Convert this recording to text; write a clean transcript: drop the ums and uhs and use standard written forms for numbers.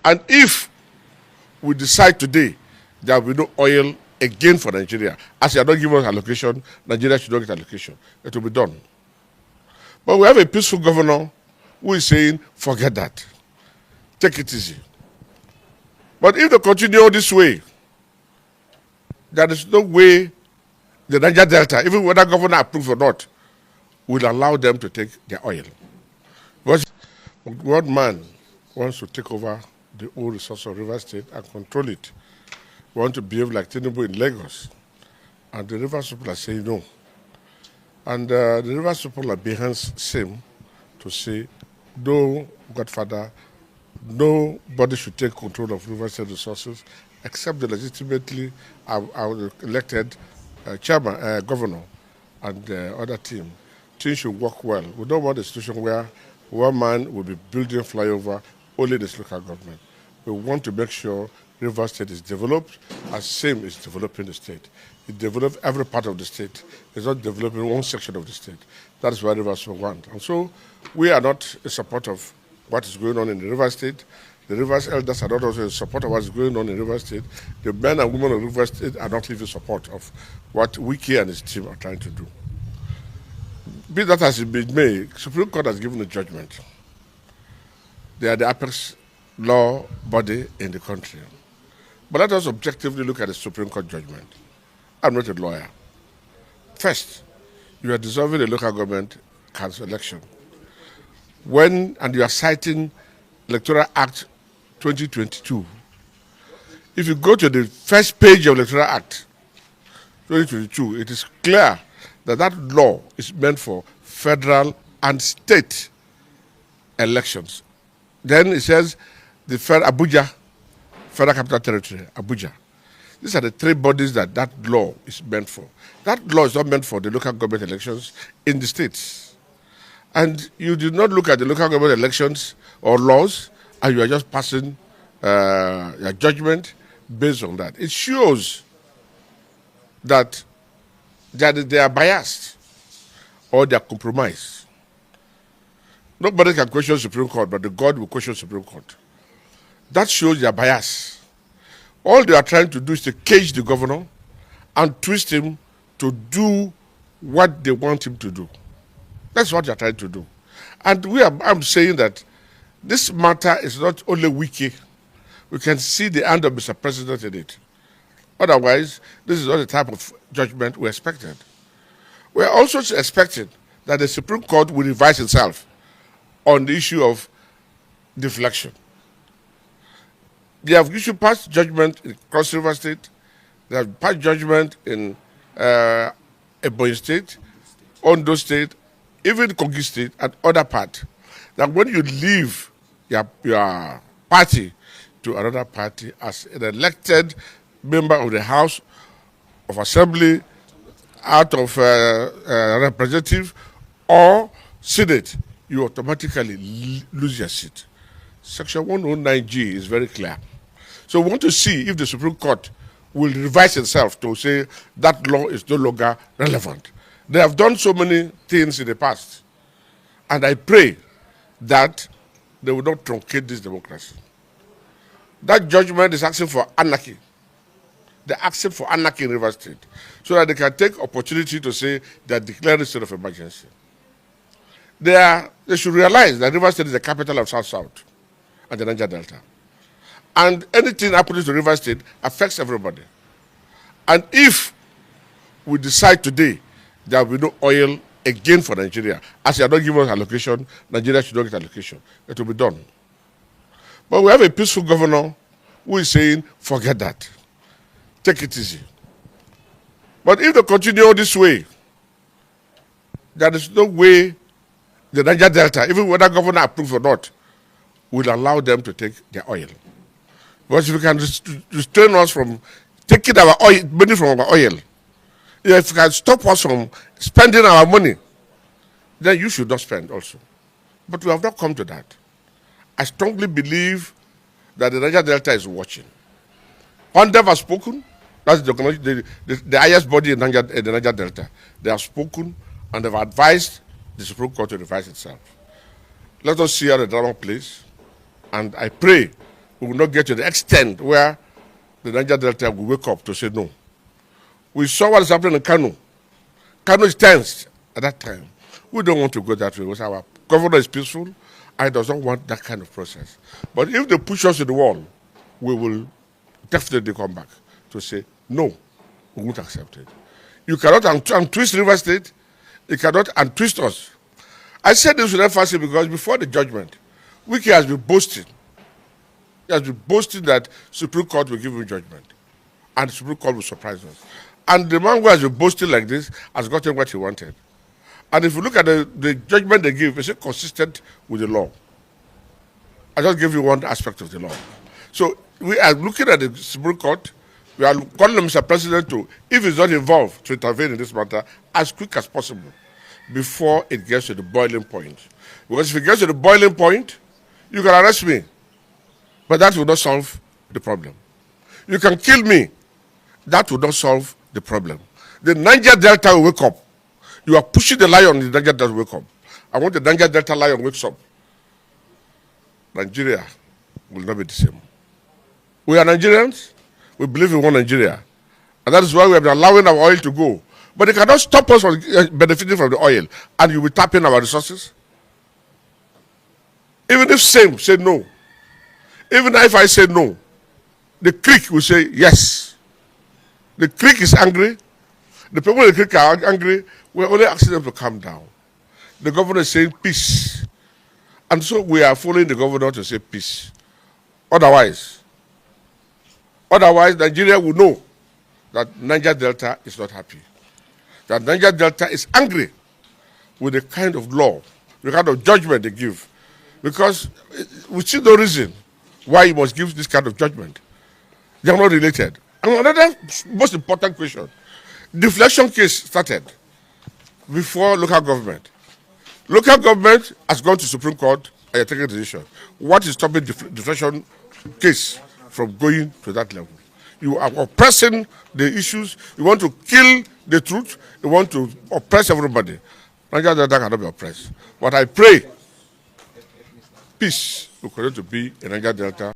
And if we decide today there will be no oil again for Nigeria, as you are not giving us allocation, Nigeria should not get allocation. It will be done. But we have a peaceful governor who is saying, forget that. Take it easy. But if they continue this way, there is no way the Niger Delta, even whether governor approves or not, will allow them to take their oil. Because one man wants to take over the old resource of River State and control it. We want to behave like Tinubu in Lagos. And the Rivers people are saying no. And the Rivers people are behind same to say, no, Godfather, nobody should take control of River State resources except the legitimately elected chairman, governor, and the other team. Things should work well. We don't want a situation where one man will be building flyover only this local government. We want to make sure River State is developed as same is developing the state. It develops every part of the state. It's not developing one section of the state. That is what Rivers want. And so we are not in support of what is going on in the River State. The Rivers elders are not also in support of what is going on in River State. The men and women of River State are not even in support of what Wiki and his team are trying to do. Be that as it been made, Supreme Court has given a judgment. They are the apex law body in the country. But let us objectively look at the Supreme Court judgment. I'm not a lawyer. First, you are dissolving the local government council election. And you are citing Electoral Act 2022. If you go to the first page of Electoral Act 2022, it is clear that that law is meant for federal and state elections. Then it says the Abuja, Federal Capital Territory, Abuja. These are the three bodies that law is meant for. That law is not meant for the local government elections in the states. And you do not look at the local government elections or laws, and you are just passing your judgment based on that. It shows that they are biased or they are compromised. Nobody can question Supreme Court, but the God will question Supreme Court. That shows their bias. All they are trying to do is to cage the governor and twist him to do what they want him to do. That's what they are trying to do. And I'm saying that this matter is not only wiki. We can see the hand of Mr. President in it. Otherwise, this is not the type of judgment we expected. We are also expecting that the Supreme Court will revise itself on the issue of deflection. They have issued past judgment in Cross River State. They have passed judgment in Ebonyi State, Ondo State, even Kogi State and other parts. That when you leave your party to another party as an elected member of the House of Assembly, out of representative or Senate, you automatically lose your seat. Section 109G is very clear. So we want to see if the Supreme Court will revise itself to say that law is no longer relevant. They have done so many things in the past. And I pray that they will not truncate this democracy. That judgment is asking for anarchy. They're asking for anarchy in River State so that they can take opportunity to say they're declaring a state of emergency. They should realize that River State is the capital of South-South and the Niger Delta. And anything happening to River State affects everybody. And if we decide today there will be no oil again for Nigeria, as you are not giving us allocation, Nigeria should not get allocation. It will be done. But we have a peaceful governor who is saying, forget that. Take it easy. But if they continue this way, there is no way the Niger Delta, even whether governor approves or not, will allow them to take their oil. Because if you can restrain us from taking our oil, money from our oil, if you can stop us from spending our money, then you should not spend also. But we have not come to that. I strongly believe that the Niger Delta is watching. UNDEF has spoken. That's the highest body in the Niger Delta. They have spoken and they've advised the Supreme Court to revise itself. Let us see how the drama plays. And I pray we will not get to the extent where the Niger Delta will wake up to say no. We saw what is happening in Kano. Kano is tense at that time. We don't want to go that way because our governor is peaceful and does not want that kind of process. But if they push us to the wall, we will definitely come back to say, no, we won't accept it. You cannot untwist River State. You cannot untwist us. I said this with emphasis because before the judgment, Wiki has been boasting. He has been boasting that Supreme Court will give him judgment. And the Supreme Court will surprise us. And the man who has been boasting like this has gotten what he wanted. And if you look at the judgment they give, it's consistent with the law. I just gave you one aspect of the law. So we are looking at the Supreme Court. We are calling on Mr. President to, if he's not involved, to intervene in this matter as quick as possible before it gets to the boiling point. Because if it gets to the boiling point, you can arrest me, but that will not solve the problem. You can kill me, that will not solve the problem. The Niger Delta will wake up. You are pushing the lion, the Niger Delta will wake up. I want the Niger Delta lion wakes up. Nigeria will not be the same. We are Nigerians. We believe in one Nigeria. And that is why we have been allowing our oil to go. But it cannot stop us from benefiting from the oil. And you will tap in our resources. Even if same say no. Even if I say no, the creek will say yes. The creek is angry. The people in the creek are angry. We're only asking them to calm down. The governor is saying peace. And so we are following the governor to say peace. Otherwise, Nigeria will know that Niger Delta is not happy. That Niger Delta is angry with the kind of law, the kind of judgment they give. Because we see no reason why you must give this kind of judgment. They are not related. And another most important question, deflection case started before local government. Local government has gone to Supreme Court and taken a decision. What is stopping deflection case from going to that level? You are oppressing the issues. You want to kill the truth. You want to oppress everybody. Niger Delta cannot be oppressed. But I pray peace will continue to be in Niger Delta.